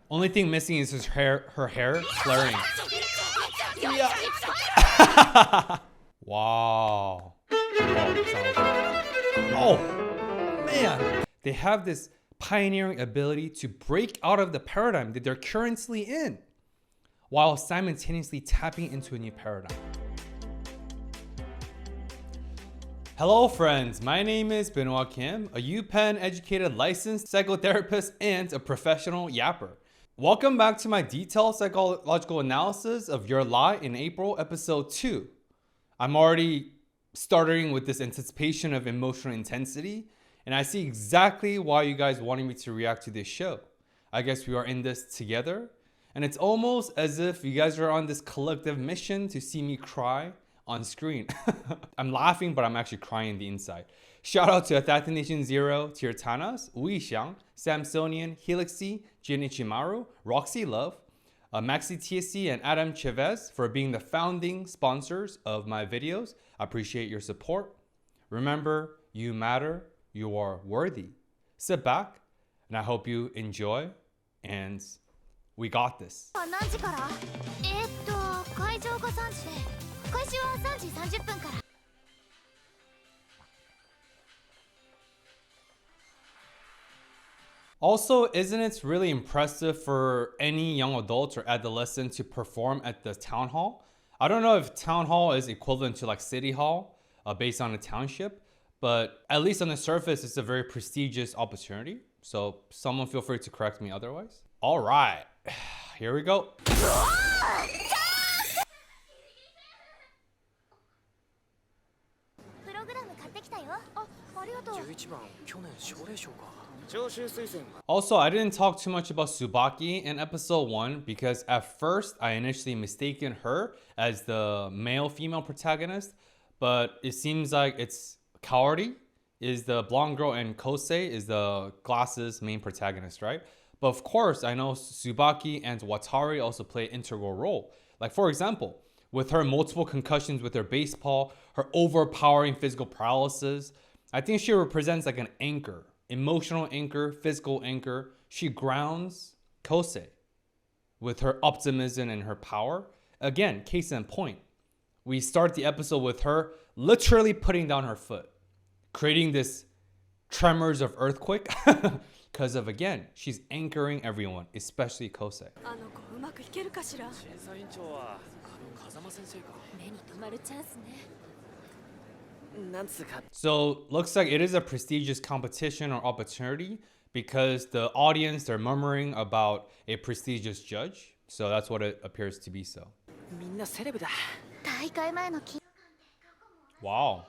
Only thing missing is her hair flaring. Yeah. Wow. Oh, man. They have this pioneering ability to break out of the paradigm that they're currently in while simultaneously tapping into a new paradigm. Hello friends, my name is Benoit Kim, a UPenn educated licensed psychotherapist and a professional yapper. Welcome back to my detailed psychological analysis of Your Lie in April, episode 2. I'm already starting with this anticipation of emotional intensity, and I see exactly why you guys wanted me to react to this show. I guess we are in this together, and it's almost as if you guys are on this collective mission to see me cry on screen. I'm laughing, but I'm actually crying in the inside. Shout out to Athathanation Zero, Tirtanas, Uixiang, Samsonian, Helixi, Jinichimaru, Roxy Love, Maxi TSC, and Adam Chavez for being the founding sponsors of my videos. I appreciate your support. Remember, you matter, you are worthy. Sit back, and I hope you enjoy, and we got this. Also, isn't it really impressive for any young adult or adolescent to perform at the town hall? I don't know if town hall is equivalent to like city hall based on a township, but at least on the surface, it's a very prestigious opportunity. So someone feel free to correct me otherwise. All right, here we go. Also, I didn't talk too much about Tsubaki in episode 1 because at first I initially mistaken her as the male-female protagonist, but it seems like it's Kaori is the blonde girl and Kosei is the glasses main protagonist, right? But of course, I know Tsubaki and Watari also play an integral role. Like for example, with her multiple concussions with her baseball, her overpowering physical paralysis, I think she represents like an anchor. Emotional anchor, physical anchor. She grounds Kosei with her optimism and her power. Again, case in point. We start the episode with her literally putting down her foot, creating this tremors of earthquake because of, again, she's anchoring everyone, especially Kosei. So looks like it is a prestigious competition or opportunity because the audience, they're murmuring about a prestigious judge. So that's what it appears to be so. Wow.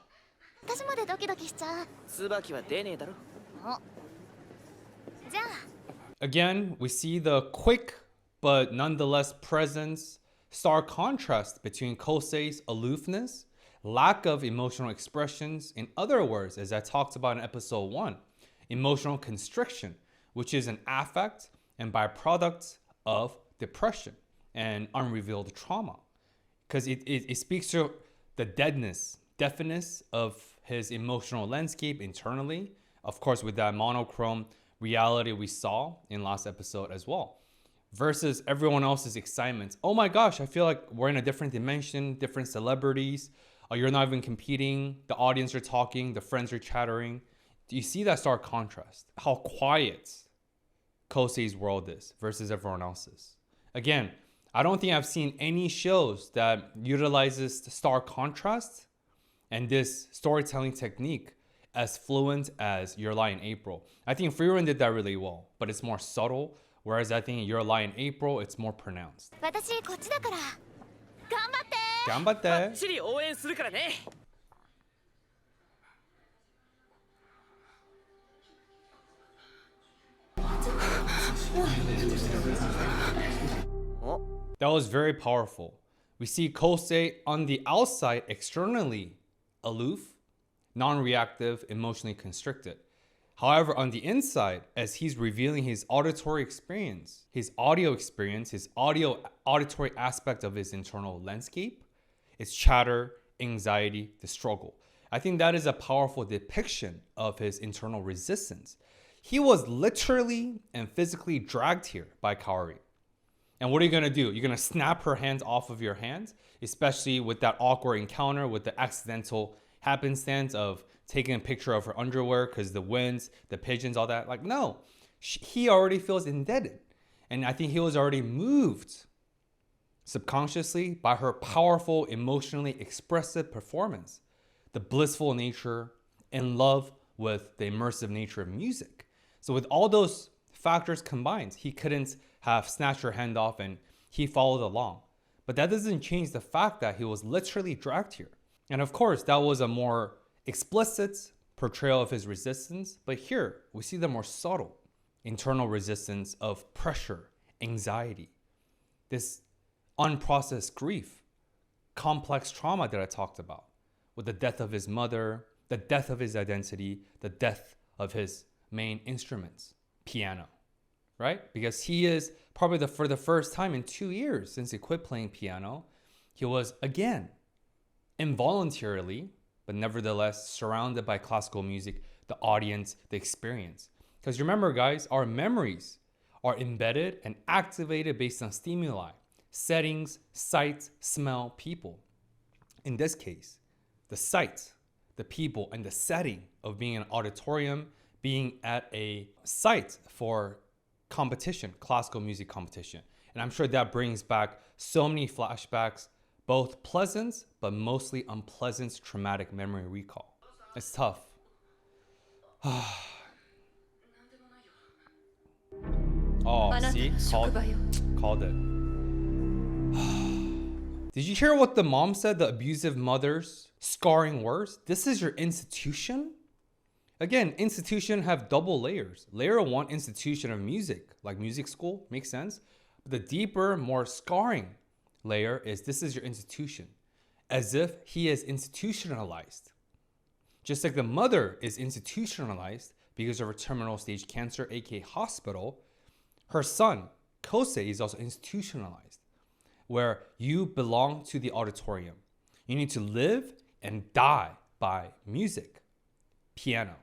Again, we see the quick but nonetheless presence, stark contrast between Kosei's aloofness, lack of emotional expressions. In other words, as I talked about in episode 1, emotional constriction, which is an affect and byproduct of depression and unrevealed trauma. Because it speaks to the deafness of his emotional landscape internally. Of course, with that monochrome reality we saw in last episode as well. Versus everyone else's excitement. Oh my gosh, I feel like we're in a different dimension, different celebrities. You're not even competing. The audience are talking. The friends are chattering. Do you see that stark contrast? How quiet Kosei's world is versus everyone else's. Again, I don't think I've seen any shows that utilizes the stark contrast and this storytelling technique as fluent as Your Lie in April. I think Free did that really well, but it's more subtle. Whereas I think Your Lie in April, it's more pronounced. Ganbatte. That was very powerful. We see Kosei on the outside, externally aloof, non-reactive, emotionally constricted. However, on the inside, as he's revealing his auditory experience, his audio experience, his auditory aspect of his internal landscape, it's chatter, anxiety, the struggle. I think that is a powerful depiction of his internal resistance. He was literally and physically dragged here by Kaori. And what are you gonna do? You're gonna snap her hands off of your hands, especially with that awkward encounter with the accidental happenstance of taking a picture of her underwear because the winds, the pigeons, all that. Like, no, he already feels indebted. And I think he was already moved subconsciously by her powerful, emotionally expressive performance, the blissful nature, in love with the immersive nature of music. So with all those factors combined, he couldn't have snatched her hand off and he followed along. But that doesn't change the fact that he was literally dragged here. And of course, that was a more explicit portrayal of his resistance. But here, we see the more subtle internal resistance of pressure, anxiety, this unprocessed grief, complex trauma that I talked about, with the death of his mother, the death of his identity, the death of his main instruments, piano, right? Because he is probably for the first time in 2 years since he quit playing piano, he was again, involuntarily, but nevertheless surrounded by classical music, the audience, the experience. Because remember guys, our memories are embedded and activated based on stimuli, settings, sights, smell, people. In this case, the sight, the people, and the setting of being in an auditorium, being at a site for competition, classical music competition. And I'm sure that brings back so many flashbacks, both pleasant, but mostly unpleasant traumatic memory recall. It's tough. Oh, see? Called it. Did you hear what the mom said? The abusive mother's scarring words? This is your institution? Again, institution have double layers. Layer one, institution of music, like music school, makes sense. But the deeper, more scarring layer is this is your institution. As if he is institutionalized. Just like the mother is institutionalized because of her terminal stage cancer, aka hospital, her son, Kosei, is also institutionalized, where you belong to the auditorium. You need to live and die by music, piano,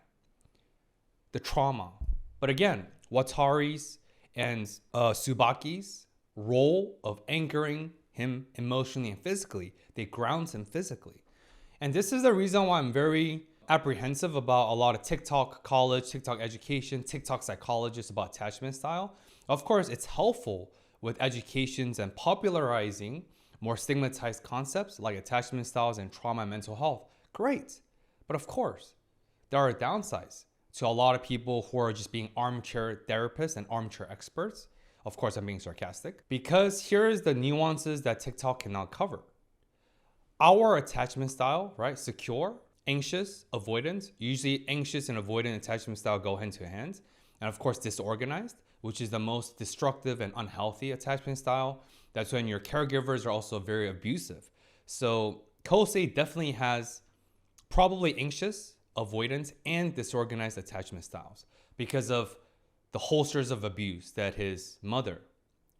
the trauma. But again, Watari's and Tsubaki's role of anchoring him emotionally and physically, they ground him physically. And this is the reason why I'm very apprehensive about a lot of TikTok college, TikTok education, TikTok psychologists about attachment style. Of course, it's helpful with educations and popularizing more stigmatized concepts like attachment styles and trauma and mental health. Great. But of course, there are downsides to a lot of people who are just being armchair therapists and armchair experts. Of course, I'm being sarcastic. Because here's the nuances that TikTok cannot cover. Our attachment style, right? Secure, anxious, avoidant. Usually anxious and avoidant attachment style go hand to hand. And of course, disorganized, which is the most destructive and unhealthy attachment style. That's when your caregivers are also very abusive. So Kosei definitely has probably anxious, avoidant, and disorganized attachment styles because of the holsters of abuse that his mother,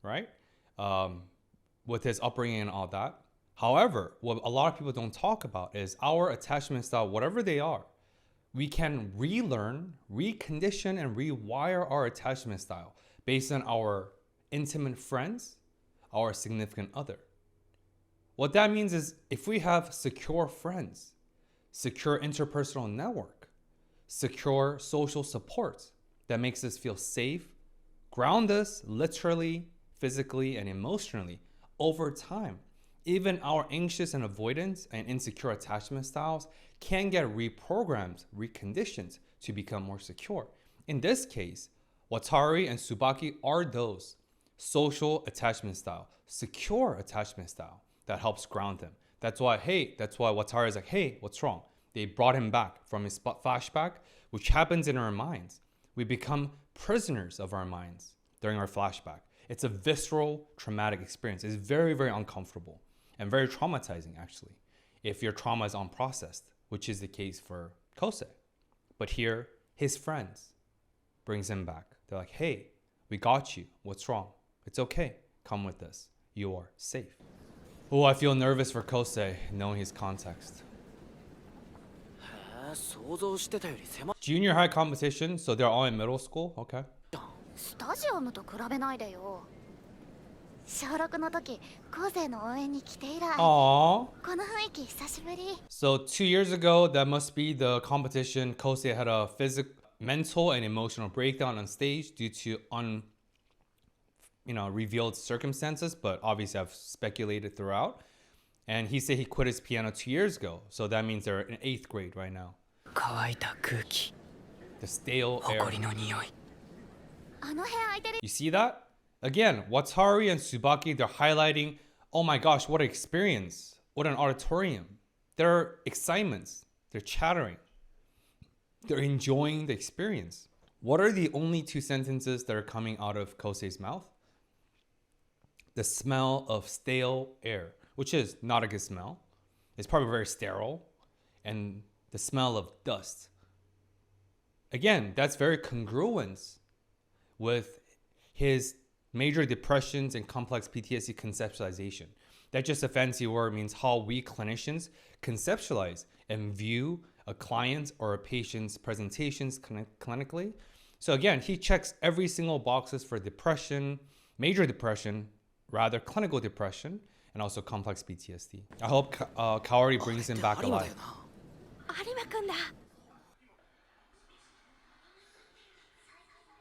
right? With his upbringing and all that. However, what a lot of people don't talk about is our attachment style, whatever they are, we can relearn, recondition, and rewire our attachment style based on our intimate friends, our significant other. What that means is if we have secure friends, secure interpersonal network, secure social support that makes us feel safe, ground us literally, physically, and emotionally over time, even our anxious and avoidant and insecure attachment styles can get reprogrammed, reconditioned to become more secure. In this case, Watari and Tsubaki are those social attachment style, secure attachment style that helps ground them. That's why Watari is like, hey, what's wrong? They brought him back from his flashback, which happens in our minds. We become prisoners of our minds during our flashback. It's a visceral, traumatic experience. It's very, very uncomfortable and very traumatizing, actually, if your trauma is unprocessed, which is the case for Kosei. But here, his friends brings him back. They're like, hey, we got you. What's wrong? It's okay. Come with us. You are safe. Oh, I feel nervous for Kosei, knowing his context. Junior high competition, so they're all in middle school? Okay. スタジアムと比べないでよ。小6の時、高生の応援に来て以来、Aww. この雰囲気久しぶり。 So 2 years ago, that must be the competition. Kosei had a physical, mental, and emotional breakdown on stage due to revealed circumstances, but obviously I've speculated throughout. And he said he quit his piano 2 years ago. So that means they're in 8th grade right now. 乾いた空気、 The stale air. 埃の匂い。あの部屋空いてる。 You see that? Again, Watari and Tsubaki, they're highlighting, oh my gosh, what an experience. What an auditorium. They're excitements. They're chattering. They're enjoying the experience. What are the only 2 sentences that are coming out of Kosei's mouth? The smell of stale air, which is not a good smell. It's probably very sterile. And the smell of dust. Again, that's very congruent with his major depressions and complex PTSD conceptualization. That's just a fancy word, means how we clinicians conceptualize and view a client's or a patient's presentations clinically. So again, he checks every single boxes for depression, major depression, rather clinical depression, and also complex PTSD. I hope Kaori brings him back alive. 有馬くんだ。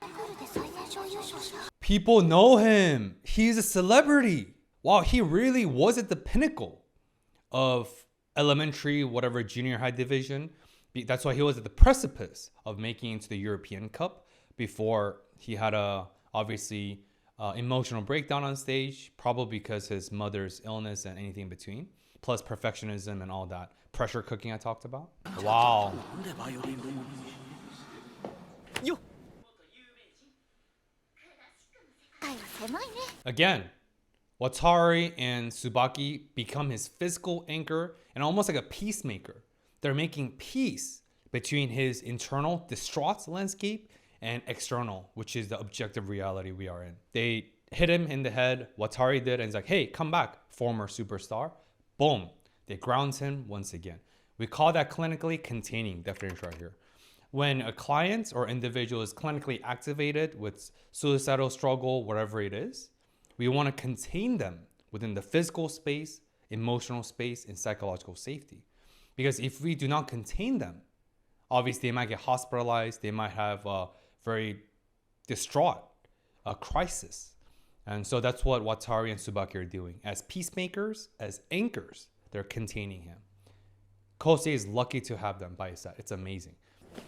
プールで最年少優勝した。 People know him. He's a celebrity. Wow, he really was at the pinnacle of elementary, whatever, junior high division. That's why he was at the precipice of making it to the European Cup before he had a, obviously, emotional breakdown on stage, probably because his mother's illness and anything in between, plus perfectionism and all that pressure cooking I talked about. Wow. Again, Watari and Tsubaki become his physical anchor and almost like a peacemaker. They're making peace between his internal distraught landscape and external, which is the objective reality we are in. They hit him in the head, Watari did, and he's like, hey, come back, former superstar. Boom. They ground him once again. We call that clinically containing, definition right here. When a client or individual is clinically activated with suicidal struggle, whatever it is, we want to contain them within the physical space, emotional space, and psychological safety. Because if we do not contain them, obviously they might get hospitalized, they might have a very distraught crisis. And so that's what Watari and Tsubaki are doing. As peacemakers, as anchors, they're containing him. Kosei is lucky to have them by his side. It's amazing.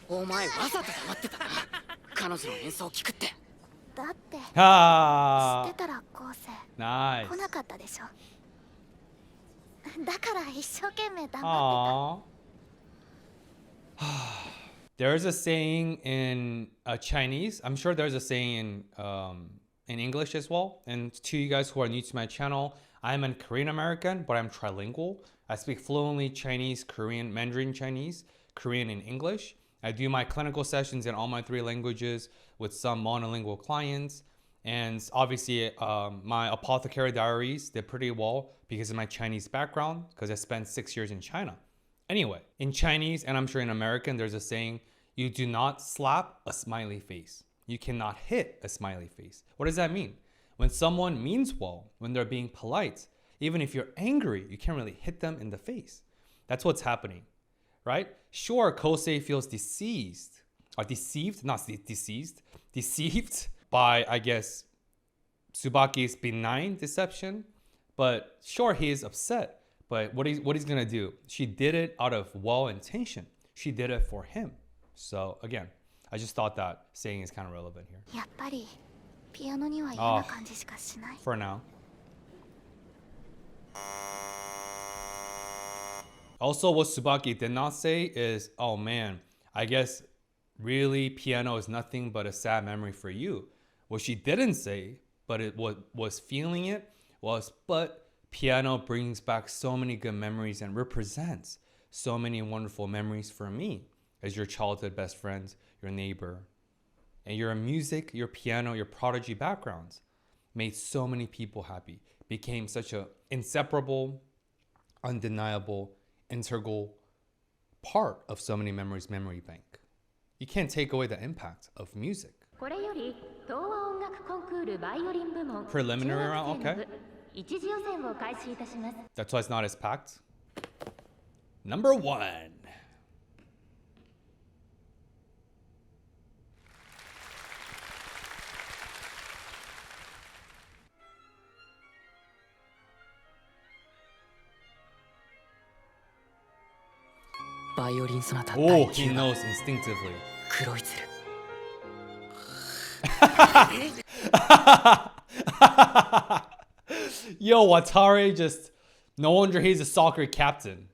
お前わざと黙ってたな。彼女の演奏を聞くって。だって知 Ah, ってたら高生 nice. 来なかったでしょ。だから一生懸命黙ってた。 Aww. There's a saying in Chinese. I'm sure there's a saying in English as well. And to you guys who are new to my channel, I'm a Korean American, but I'm trilingual. I speak fluently Chinese, Korean, Mandarin Chinese, Korean, and English. I do my clinical sessions in all my 3 languages with some monolingual clients. And obviously, my apothecary diaries did pretty well because of my Chinese background, because I spent 6 years in China. Anyway, in Chinese, and I'm sure in American, there's a saying, you do not slap a smiley face. You cannot hit a smiley face. What does that mean? When someone means well, when they're being polite, even if you're angry, you can't really hit them in the face. That's what's happening, right? Sure, Kosei feels deceived by, I guess, Tsubaki's benign deception. But sure, he is upset. But what he's gonna do? She did it out of well intention. She did it for him. So again, I just thought that saying is kind of relevant here. やっぱりピアノには嫌な感じしかしない。 For now. Also, what Tsubaki did not say is, oh man, I guess really piano is nothing but a sad memory for you. What she didn't say, but it was feeling it, was, but piano brings back so many good memories and represents so many wonderful memories for me as your childhood best friend, your neighbor. And your music, your piano, your prodigy backgrounds made so many people happy, became such a inseparable, undeniable, integral part of So Many Memories memory bank. You can't take away the impact of music. これより東和音楽コンクールバイオリン部門 Preliminary round, 中学生の okay. 部一次予選を開始いたします That's why it's not as packed. Number 1. Violin sonata Oh, he knows instinctively. 黒い鶴 Yo, Watari just... No wonder he's a soccer captain.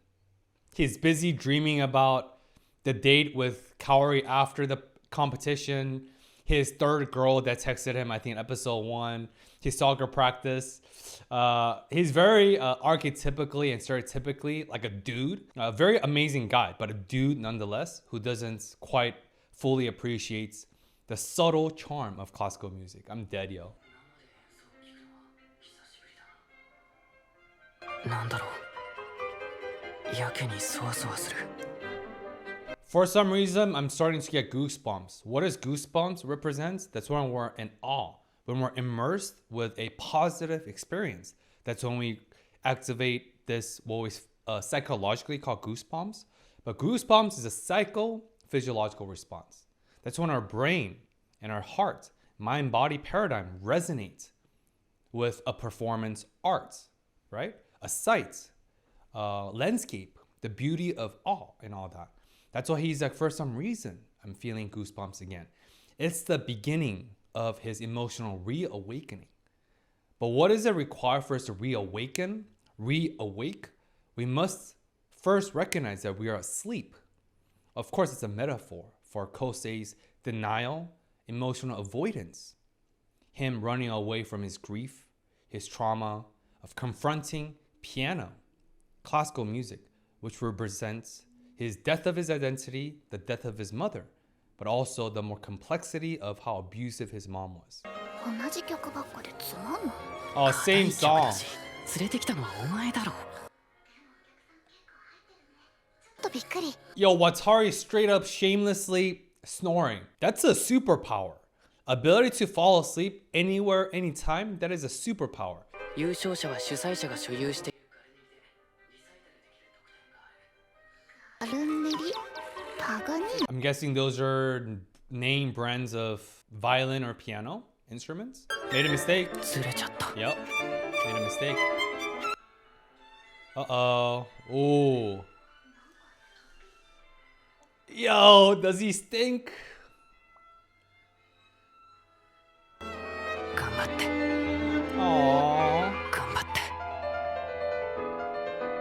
He's busy dreaming about the date with Kaori after the competition, his third girl that texted him, I think, in episode 1, his soccer practice. He's very archetypically and stereotypically like a dude. A very amazing guy, but a dude nonetheless who doesn't quite fully appreciates the subtle charm of classical music. I'm dead, yo. なんだろうやけにそわそわする For some reason, I'm starting to get goosebumps. What does goosebumps represent? That's when we're in awe, when we're immersed with a positive experience. That's when we activate this, what we psychologically call goosebumps. But goosebumps is a psychophysiological response. That's when our brain and our heart, mind-body paradigm resonate with a performance art, right? A sight, landscape, the beauty of awe and all that. That's why he's like, for some reason, I'm feeling goosebumps again. It's the beginning of his emotional reawakening. But what does it require for us to reawaken, reawake? We must first recognize that we are asleep. Of course, it's a metaphor for Kosei's denial, emotional avoidance, him running away from his grief, his trauma of confronting piano, classical music, which represents his death of his identity, the death of his mother, but also the more complexity of how abusive his mom was. 同じ曲ばっかでつまんない Oh, same song. 連れてきたのはお前だろちょっとびっくり Yo, Watari straight up shamelessly snoring. That's a superpower. Ability to fall asleep anywhere, anytime, that is a superpower. 優勝者は主催者が所有している アルンメリパガニ I'm guessing those are name brands of violin or piano instruments. Made a mistake. ずれちゃった Yep. Made a mistake. Uh-oh. Ooh. Yo, does he stink? 頑張って Aww. 頑張って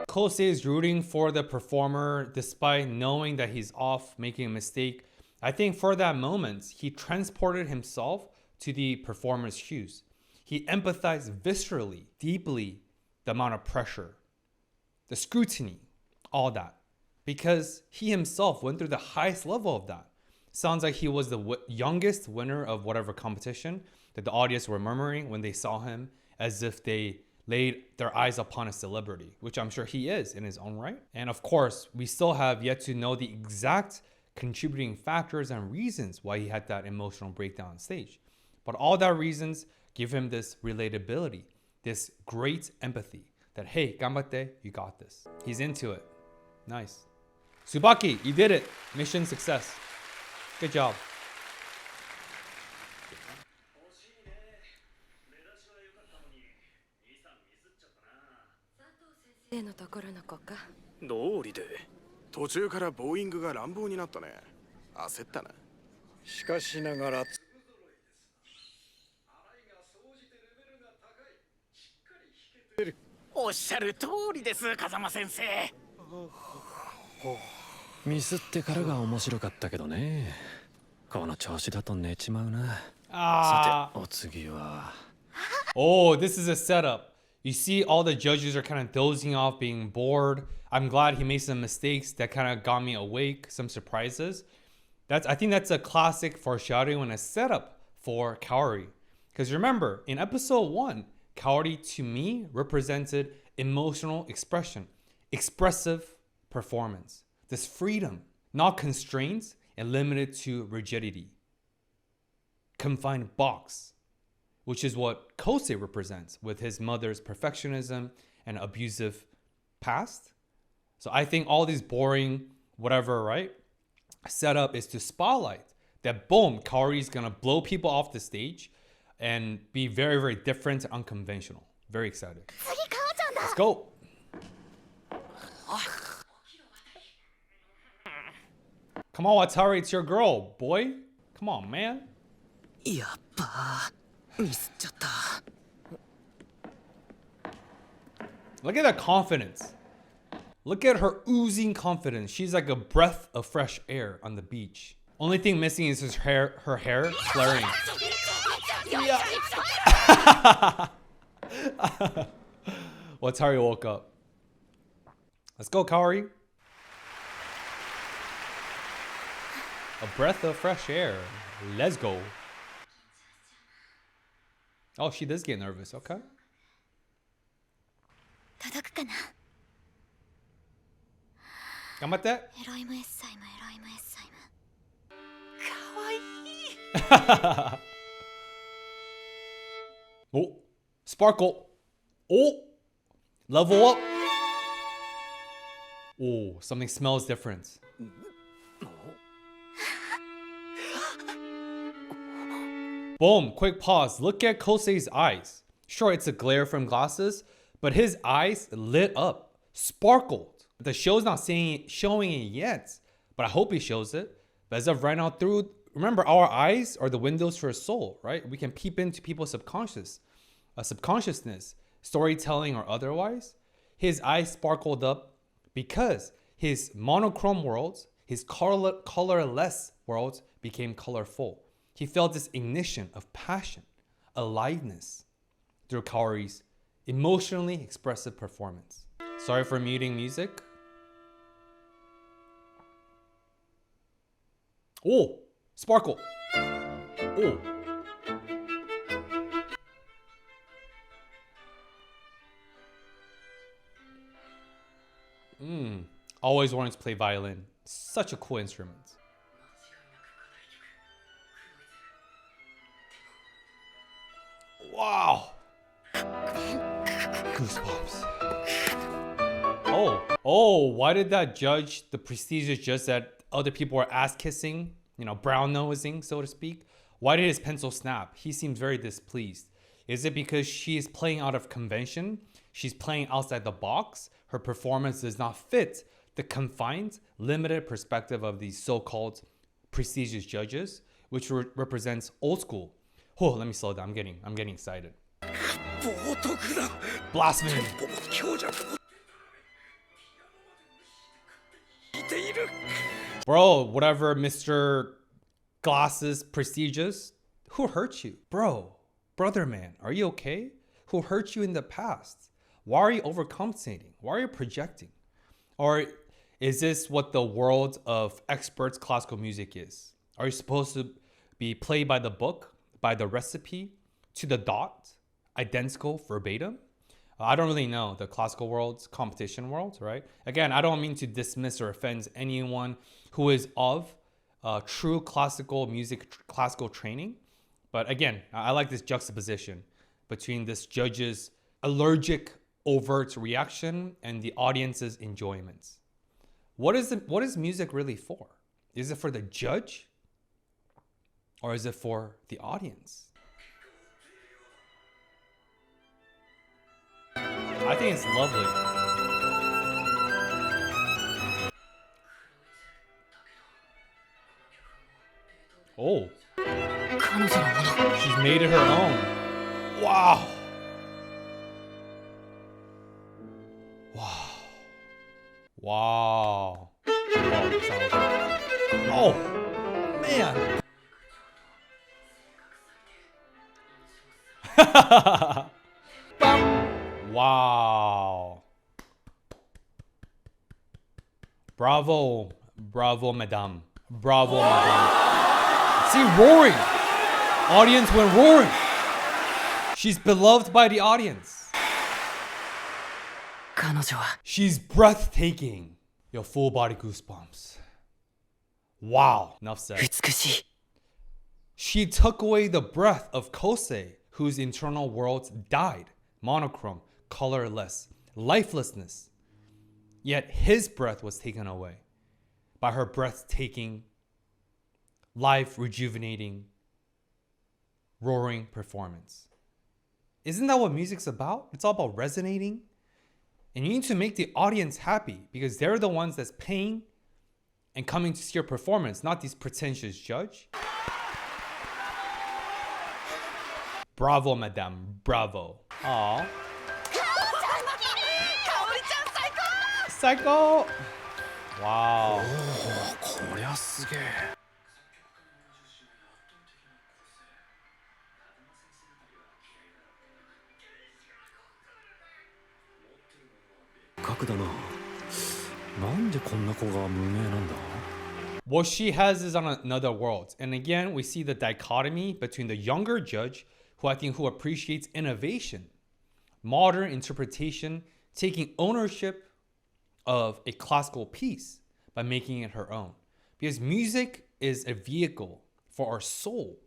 Kosei is rooting for the performer despite knowing that he's off, making a mistake. I think for that moment, he transported himself to the performer's shoes. He empathized viscerally, deeply, the amount of pressure, the scrutiny, all that. Because he himself went through the highest level of that. Sounds like he was the youngest winner of whatever competition that the audience were murmuring when they saw him, as if they laid their eyes upon a celebrity, which I'm sure he is in his own right. And of course, we still have yet to know the exact contributing factors and reasons why he had that emotional breakdown on stage. But all that reasons give him this relatability, this great empathy that, hey, ganbatte, you got this. He's into it. Nice. Tsubaki, you did it. Mission success. Good job. 例のところの子か道理で途中からボーイングが乱暴になったね焦ったなしかしながらおっしゃる通りです風間先生ミスってからが面白かったけどねこの調子だと寝ちまうな Ah. さてお次は Oh, this is a setup. You see all the judges are kind of dozing off, being bored. I'm glad he made some mistakes that kind of got me awake, some surprises. I think that's a classic foreshadowing and a setup for Kaori. Because remember, in episode 1, Kaori to me represented emotional expression, expressive performance. this freedom, not constraints and limited to rigidity. Confined box, which is what Kosei represents with his mother's perfectionism and abusive past. So I think all these boring, whatever, right, setup is to spotlight that boom, Kaori's gonna blow people off the stage and be very, very different and unconventional. Very excited. 次母ちゃんだ Let's go. Come on, Watari, it's your girl, boy. Come on, man. やっぱミスっちゃった Look at that confidence. Look at her oozing confidence. She's like a breath of fresh air on the beach. Only thing missing is her hair flaring. Yeah. Watari woke up. Let's go, Kaori. A breath of fresh air. Let's go. Oh, she does get nervous. Okay. 届くかな頑張って。エロイムエッサイムエロイムエッサイムかわいい。Oh, sparkle. Oh, level up. Oh, something smells different. Boom, quick pause. Look at Kosei's eyes. Sure, it's a glare from glasses, but his eyes lit up, sparkled. The show's not showing it yet, but I hope he shows it. But as of right now, remember, our eyes are the windows for a soul, right? We can peep into people's subconsciousness, storytelling or otherwise. His eyes sparkled up because his monochrome worlds, his colorless worlds became colorful. He felt this ignition of passion, aliveness through Kaori's emotionally expressive performance. Sorry for muting music. Oh, sparkle. Oh. Always wanted to play violin. Such a cool instrument. Wow. Goosebumps. Oh, why did that judge, the prestigious judge that other people were ass kissing, brown nosing, so to speak? Why did his pencil snap? He seems very displeased. Is it because she is playing out of convention? She's playing outside the box? Her performance does not fit the confined, limited perspective of these so-called prestigious judges, which represents old school. Oh, let me slow down. I'm getting excited. Blasphemy. Bro, whatever, Mr. Glasses prestigious. Who hurt you? Bro, brother man, are you okay? Who hurt you in the past? Why are you overcompensating? Why are you projecting? Or is this what the world of experts classical music is? Are you supposed to be played by the book, by the recipe, to the dot, identical, verbatim? I don't really know the classical world, competition world, right? Again, I don't mean to dismiss or offend anyone who is of true classical music, classical training. But again, I like this juxtaposition between this judge's allergic, overt reaction and the audience's enjoyment. What is music really for? Is it for the judge? Or is it for the audience? I think it's lovely. Oh. She's made it her own. Wow. Wow. Wow. Oh, man. Wow. Bravo. Bravo, madame. Bravo, madame. See, roaring. Audience went roaring. She's beloved by the audience. She's breathtaking. Yo, full body goosebumps. Wow. Enough said. 美しい She took away the breath of Kosei, whose internal worlds died. Monochrome, colorless, lifelessness. Yet his breath was taken away by her breathtaking, life rejuvenating, roaring performance. Isn't that what music's about? It's all about resonating. And you need to make the audience happy because they're the ones that's paying and coming to see your performance, not these pretentious judge. Bravo, madame. Bravo. Aw. Psycho. Wow. こりゃすげえ角だななんでこんな子が無名なんだ What she has is on another world. And again, we see the dichotomy between the younger judge, who appreciates innovation, modern interpretation, taking ownership of a classical piece by making it her own. Because music is a vehicle for our soul.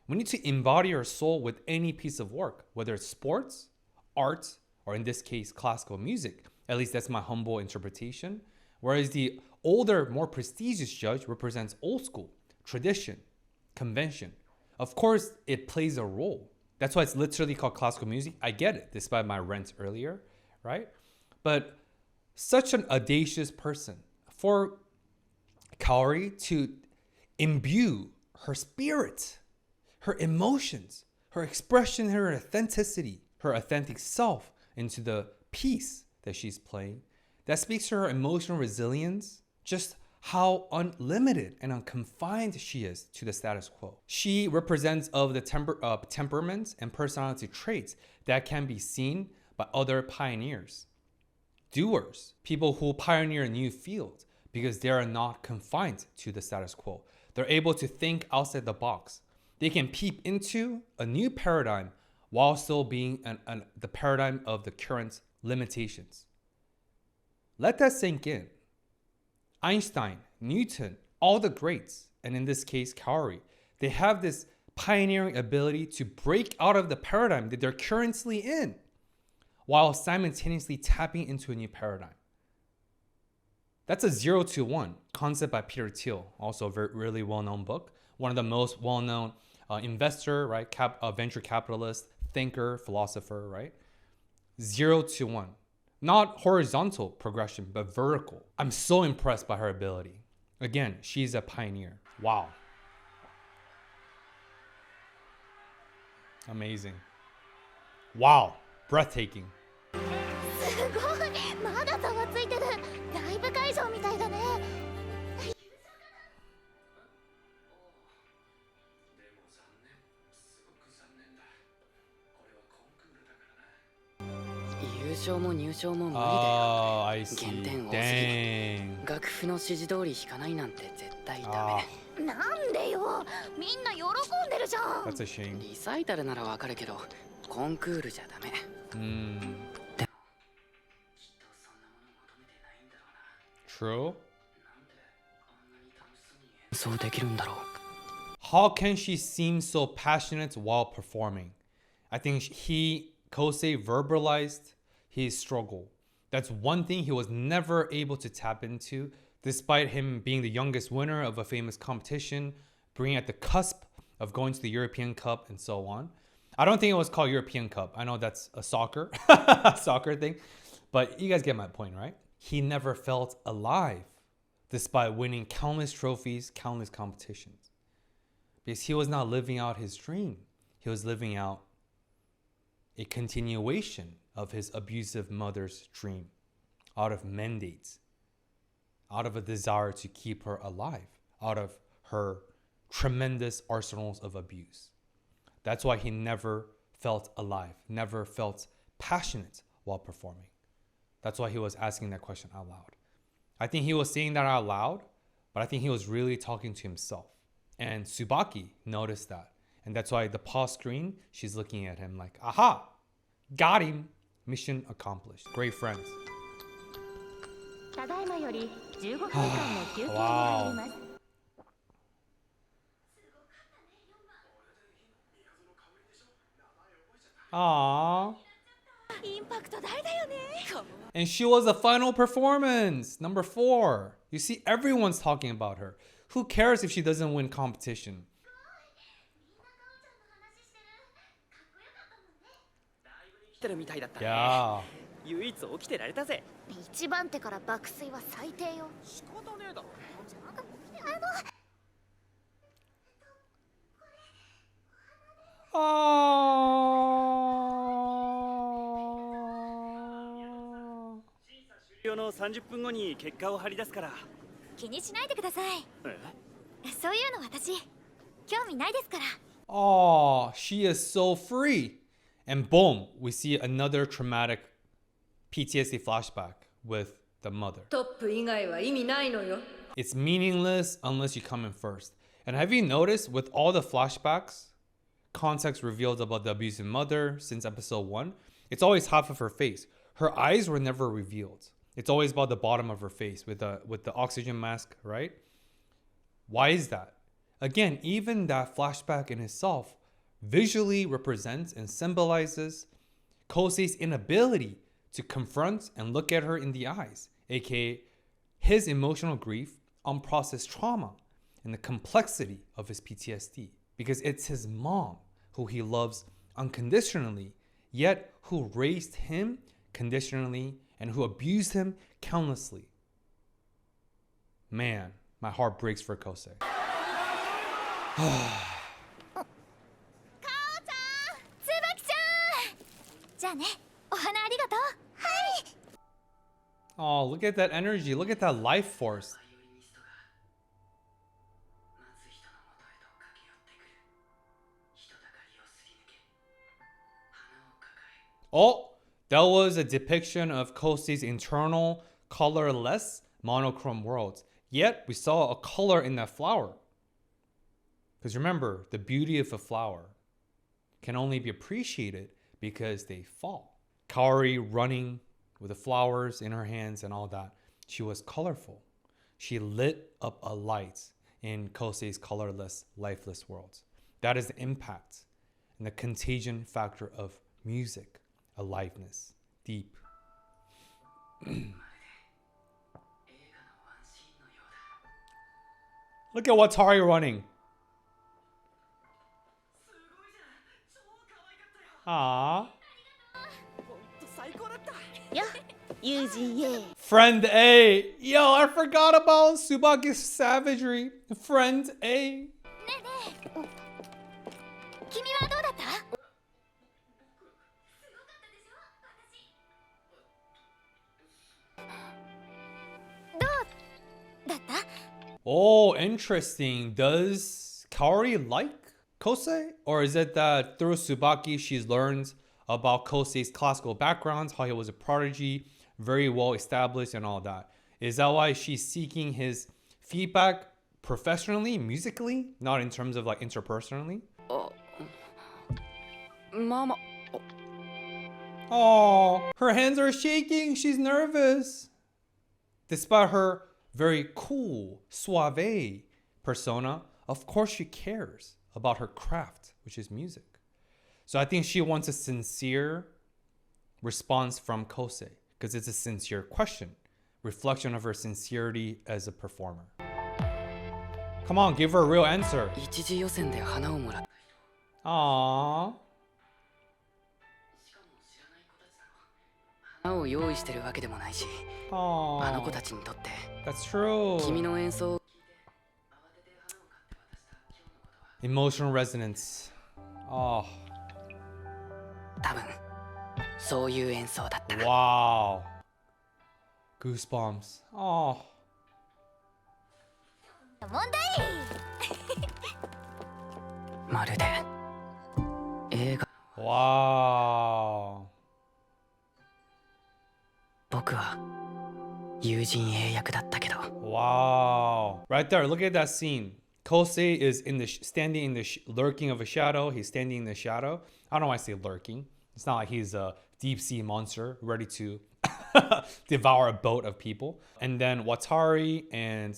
We need to embody our soul with any piece of work, whether it's sports, art, or in this case, classical music. At least that's my humble interpretation. Whereas the older, more prestigious judge represents old school, tradition, convention. Of course, it plays a role. That's why it's literally called classical music. I get it, despite my rant earlier, right? But such an audacious person. For Kaori to imbue her spirit, her emotions, her expression, her authenticity, her authentic self into the piece that she's playing, that speaks to her emotional resilience, just how unlimited and unconfined she is to the status quo. She represents of the temperaments and personality traits that can be seen by other pioneers, doers, people who pioneer a new field because they are not confined to the status quo. They're able to think outside the box. They can peep into a new paradigm while still being the paradigm of the current limitations. Let that sink in. Einstein, Newton, all the greats, and in this case, Kaori, they have this pioneering ability to break out of the paradigm that they're currently in while simultaneously tapping into a new paradigm. That's a 0 to 1 concept by Peter Thiel, also a very, really well-known book. One of the most well-known investor, right? Venture capitalist, thinker, philosopher, right? 0 to 1. Not horizontal progression, but vertical. I'm so impressed by her ability. Again, she's a pioneer. Wow. Amazing. Wow. Breathtaking. すごいまだざわついてるライブ会場みたいだね優勝も入賞も無理だよ Oh, I see. 減点多すぎ Dang. 楽譜の指示通り弾かないなんて絶対ダ Ah, なんでよみんな喜んでるじゃん that's a shame. メリサイタルならわかるけどコンクールじゃダメ True. そうできるんだろう How can she seem so passionate while performing? I think Kosei verbalized his struggle. That's one thing he was never able to tap into, despite him being the youngest winner of a famous competition, being at the cusp of going to the European Cup and so on. I don't think it was called European Cup. I know that's a soccer thing, but you guys get my point, right? He never felt alive, despite winning countless trophies, countless competitions. Because he was not living out his dream. He was living out a continuation of his abusive mother's dream, out of mandates, out of a desire to keep her alive, out of her tremendous arsenals of abuse. That's why he never felt alive, never felt passionate while performing. That's why he was asking that question out loud. I think he was saying that out loud, but I think he was really talking to himself. And Tsubaki noticed that. And that's why the pause screen, she's looking at him like, aha, got him. Mission accomplished. Great friends. ただいまより15分間の休憩に入ります。 Aww. And she was a final performance. Number 4. You see, everyone's talking about her. Who cares if she doesn't win competition? Yeah. 唯一起きてられたぜ。一番手から爆睡は最低よ。仕方ねえだろ。終了の30分後に結果を張り出すから。気にしないでください。え？そういうの私興味ないですから。 Oh, she is so free. And boom, we see another traumatic PTSD flashback with the mother. トップ以外は意味ないのよ。 It's meaningless unless you come in first. And have you noticed with all the flashbacks, context revealed about the abusive mother since episode 1, it's always half of her face. Her eyes were never revealed. It's always about the bottom of her face with the oxygen mask, right? Why is that? Again, even that flashback in itself visually represents and symbolizes Kosei's inability to confront and look at her in the eyes, aka his emotional grief, unprocessed trauma, and the complexity of his PTSD. Because it's his mom who he loves unconditionally, yet who raised him conditionally and who abused him countlessly. Man, my heart breaks for Kosei. Oh, look at that energy. Look at that life force. Oh, that was a depiction of Kosei's internal, colorless, monochrome worlds. Yet, we saw a color in that flower. Because remember, the beauty of a flower can only be appreciated because they fall. Kaori running with the flowers in her hands and all that. She was colorful. She lit up a light in Kosei's colorless, lifeless worlds. That is the impact and the contagion factor of music, aliveness, deep. Look at Watari running. Aww. Friend A. Yo, I forgot about Tsubaki's savagery. Friend A. Oh, interesting. Does Kaori like Kosei? Or is it that through Tsubaki she's learned about Kosei's classical backgrounds, how he was a prodigy, very well established and all that? Is that why she's seeking his feedback professionally, musically, not in terms of like interpersonally? Mama. Oh, her hands are shaking. She's nervous. Despite her very cool, suave persona, of course she cares about her craft, which is music. So I think she wants a sincere response from Kosei because it's a sincere question, reflection of her sincerity as a performer. Come on, give her a real answer. 一次予選で花をもらった。 Aww. 花を用意してるわけでもないし、 Aww. あの子たちにとって That's true. 君の演奏を Emotional resonance. Oh. 多分そういう演奏だった。 Wow. Goosebumps. Oh. 問題。まるで映画。 Wow. 僕は友人 A 役だったけど。 Wow. Right there, look at that scene. Kosei is in the standing in the lurking of a shadow. He's standing in the shadow. I don't know why I say lurking. It's not like he's a deep sea monster ready to devour a boat of people. And then Watari and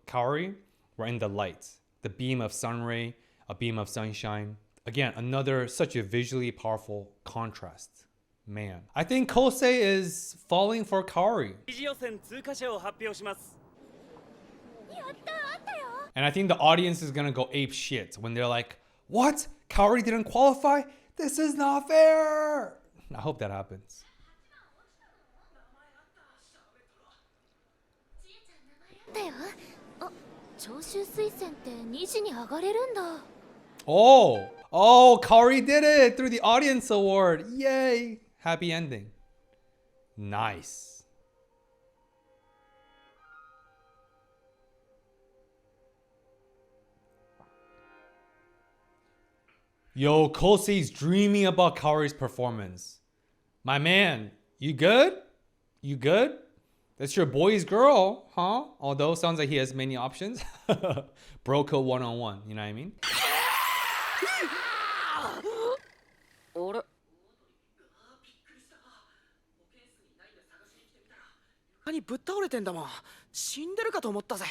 Kaori were in the lights, the beam of sun ray, a beam of sunshine. Again, another such a visually powerful contrast. Man, I think Kosei is falling for Kaori. 二次予選通過者を発表します And I think the audience is gonna go ape shit when they're like, what? Kaori didn't qualify? This is not fair. I hope that happens. だよ。あ、聴衆推薦って2時に上がれるんだ。Oh, Kaori did it through the audience award. Yay. Happy ending. Nice. Yo, Kosei's dreaming about Kaori's performance. My man, you good? You good? That's your boy's girl, huh? Although it sounds like he has many options. Bro code 101, you know what I mean? あれ何ぶっ倒れてんだもん死んでるかと思ったぜ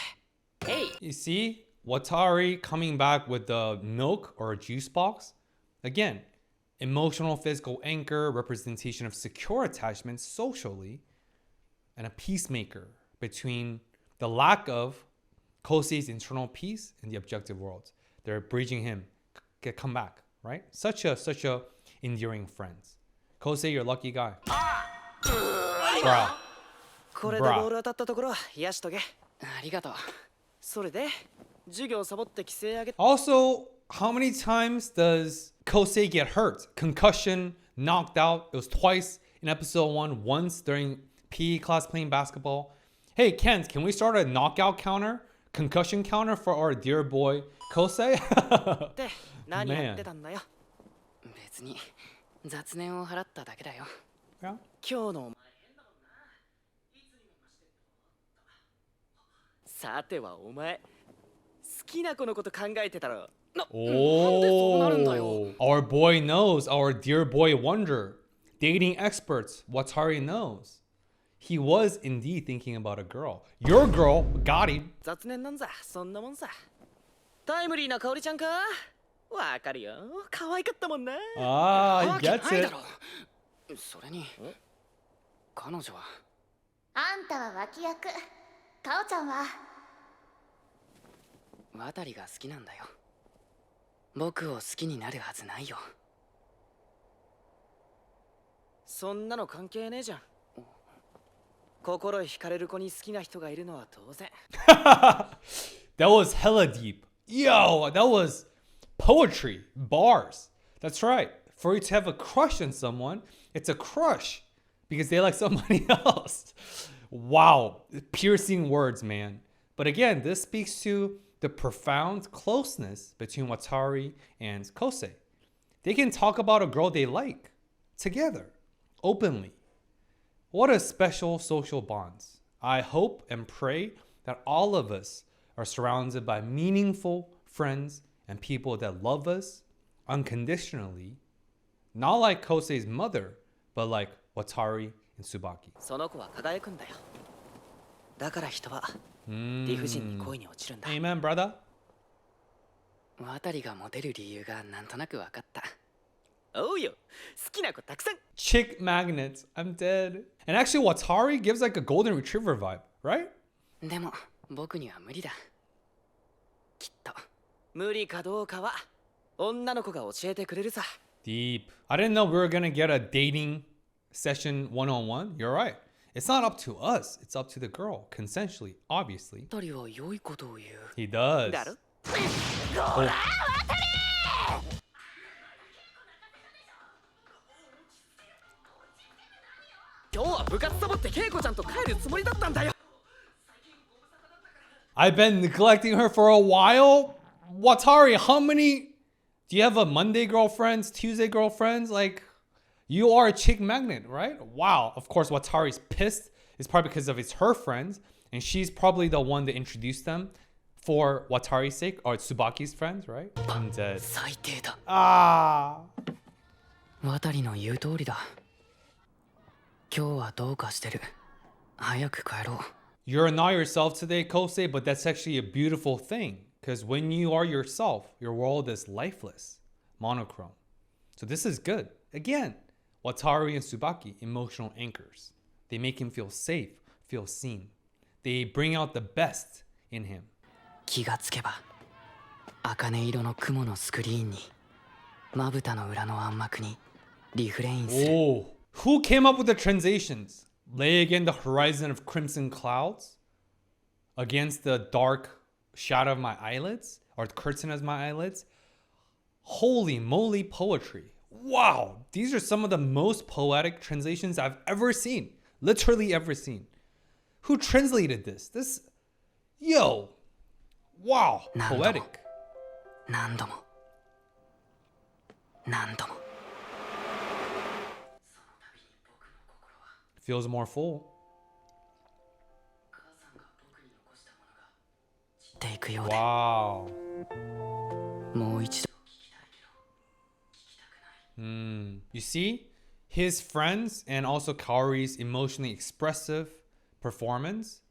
You see, Watari coming back with the milk or a juice box. Again, emotional physical anchor, representation of secure attachment socially, and a peacemaker between the lack of Kosei's internal peace and the objective world. They're bridging him. Come back, right? Such a endearing friends. Kosei, you're a lucky guy. Bruh. これでボール当たったところ癒しとけありがとうそれで授業サボって規制上げ Also, how many times does Kosei get hurt? Concussion, knocked out. It was twice in episode 1, once during PE class playing basketball. Hey, Kent, can we start a knockout counter? Concussion counter for our dear boy Kosei? て何やってたんだよ別に雑念を払っただけだよ Yeah. 今日のさてはお前好きな子のこと考えてたろ Oh, our boy knows, our dear boy wonder. Dating experts, Watari knows. He was indeed thinking about a girl. Your girl, got him. 雑念なんざそんなもんさタイムリーな香織ちゃんかわかるよ可愛かったもんな Ah, he わけ gets ないだ it. ろそれに彼女はあんたは脇役。かおちゃんは。渡りが好きなんだよ僕を好きになるはずないよそんなの関係ねえじゃん心惹かれる子に好きな人がいるのは当然 That was hella deep. Yo, that was poetry, bars. That's right. For you to have a crush on someone, it's a crush because they like somebody else. Wow, piercing words, man. But again, this speaks to the profound closeness between Watari and Kosei. They can talk about a girl they like together, openly. What a special social bonds. I hope and pray that all of us are surrounded by meaningful friends and people that love us unconditionally, not like Kosei's mother, but like Watari and Tsubaki. その子は輝くんだよだから人は理不尽に恋に落ちるんだ Amen, brother. 渡りがモテる理由がなんとなく分かったおうよ好きな子たくさん Chick magnets. I'm dead. And actually, Watari gives like a golden retriever vibe, right? でも僕には無理だきっと無理かどうかは女の子が教えてくれるさ Deep. I didn't know we were gonna get a dating session one-on-one. You're right. It's not up to us. It's up to the girl, consensually, obviously. 渡りは良いことを言う He does. だろ Oh. 今日は部活サボって恵子ちゃんと帰るつもりだったんだよ I've been neglecting her for a while. Watari, how many? Do you have a Monday girlfriends, Tuesday girlfriends? Like, you are a chick magnet, right? Wow. Of course, Watari's pissed. It's probably because of it's her friends, and she's probably the one that introduced them for Watari's sake, or Tsubaki's friends, right? I'm dead. 最低だ Ah. 渡りの言う通りだ今日はどうかしてる。早く帰ろう。 You're not yourself today, Kosei, but that's actually a beautiful thing. Because when you are yourself, your world is lifeless. Monochrome. So this is good. Again, Wataru and Tsubaki, emotional anchors. They make him feel safe, feel seen. They bring out the best in him. 気がつけば茜色の雲のスクリーンにまぶたの裏の暗幕にリフレインする。 Oh, who came up with the translations? Lay again the horizon of crimson clouds against the dark shadow of my eyelids, or the curtain as my eyelids. Holy moly, poetry. Wow, these are some of the most poetic translations I've ever seen. Literally ever seen. Who translated this? Yo, wow, poetic. 何度も何度も Feels more full. っていくようで Wow. もう一度 You see, his friends and also Kaori's emotionally expressive performance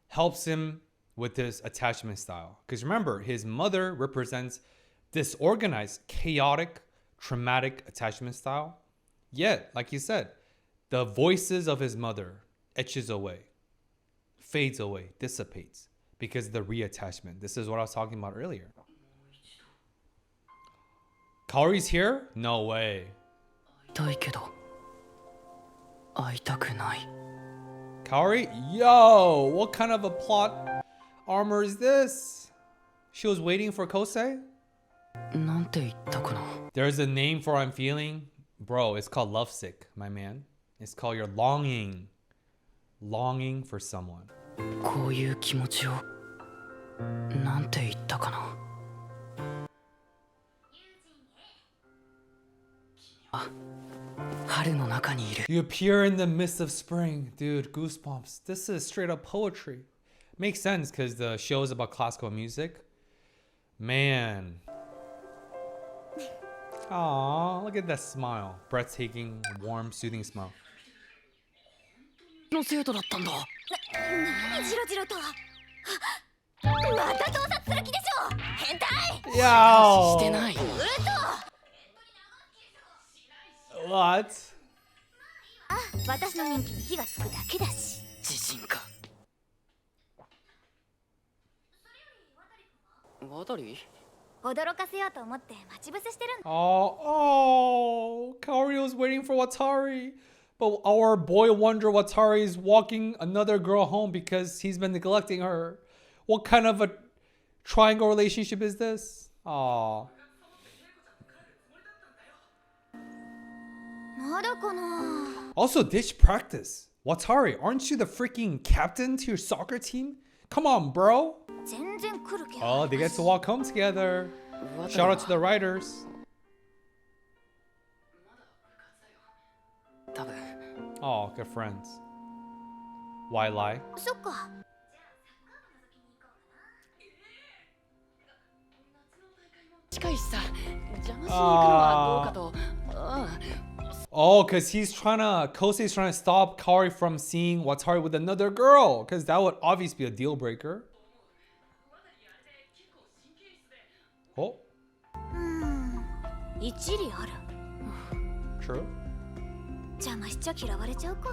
helps him with his attachment style. Because remember, his mother represents disorganized, chaotic, traumatic attachment style. Yet, like you said, the voices of his mother etches away, fades away, dissipates because of the reattachment. This is what I was talking about earlier. Kaori's here? No way. 会いたいけど会いたくない。 Kaori? Yo, what kind of a plot armor is this? She was waiting for Kosei? なんて言ったかな。 There's a name for what I'm feeling. Bro, it's called lovesick, my man. It's called your longing. Longing for someone. こういう気持ちをなんて言ったかな。あ、春の中にいる。 You appear in the midst of spring. Dude, goosebumps. This is straight up poetry. Makes sense because the show is about classical music. Man. Aw, look at that smile. Breathtaking, warm, soothing smile. の生徒だったんだ。何ジロジロと。また盗撮する気でしょ。変態。Yo! してない。 What? あ、私の人気に火がつくだけだし。自信か。渡り？驚かせようと思って待ち伏せしてるんだ。Oh, Kaori was waiting for Watari. But our boy wonder Watari is walking another girl home because he's been neglecting her. What kind of a triangle relationship is this? Aw. まだかな。 Also, ditch practice. Watari, aren't you the freaking captain to your soccer team? Come on, bro. 全然来るけど。 Oh, they get to walk home together. Shout out to the writers. 多分。 Oh, good friends. Why lie? そっか。 近いしさ、邪魔しに行くのはどうかと。Oh, because Kosei's trying to stop Kaori from seeing Watari with another girl. Because that would obviously be a deal breaker. Oh, 一理ある。 true. 邪魔しちゃ嫌われちゃうか。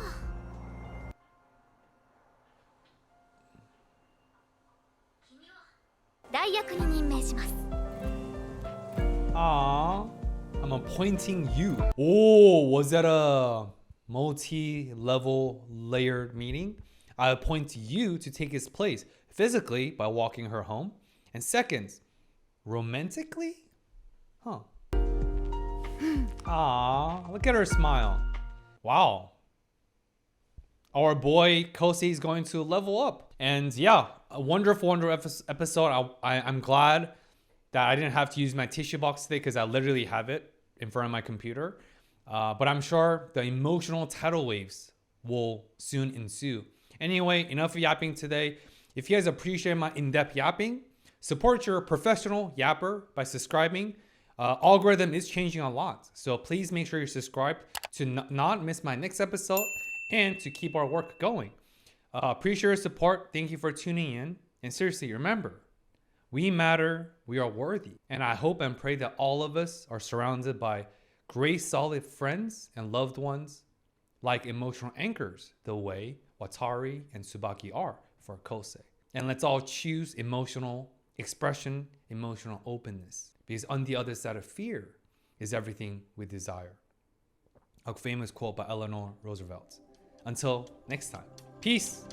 代役に任命します。 Aww. I'm appointing you. Oh, was that a multi-level layered meeting? I appoint you to take his place physically by walking her home. And second, romantically? Huh. Aww, look at her smile. Wow. Our boy Kosei is going to level up. And yeah, a wonderful episode. I'm glad that I didn't have to use my tissue box today because I literally have it in front of my computer. But I'm sure the emotional tidal waves will soon ensue. Anyway, enough yapping today. If you guys appreciate my in-depth yapping, support your professional yapper by subscribing. Algorithm is changing a lot. So please make sure you're subscribed to not miss my next episode and to keep our work going. Appreciate your support. Thank you for tuning in. And seriously, remember, we matter, we are worthy. And I hope and pray that all of us are surrounded by great, solid friends and loved ones like emotional anchors, the way Watari and Tsubaki are for Kosei. And let's all choose emotional expression, emotional openness. Because on the other side of fear is everything we desire. A famous quote by Eleanor Roosevelt. Until next time, peace.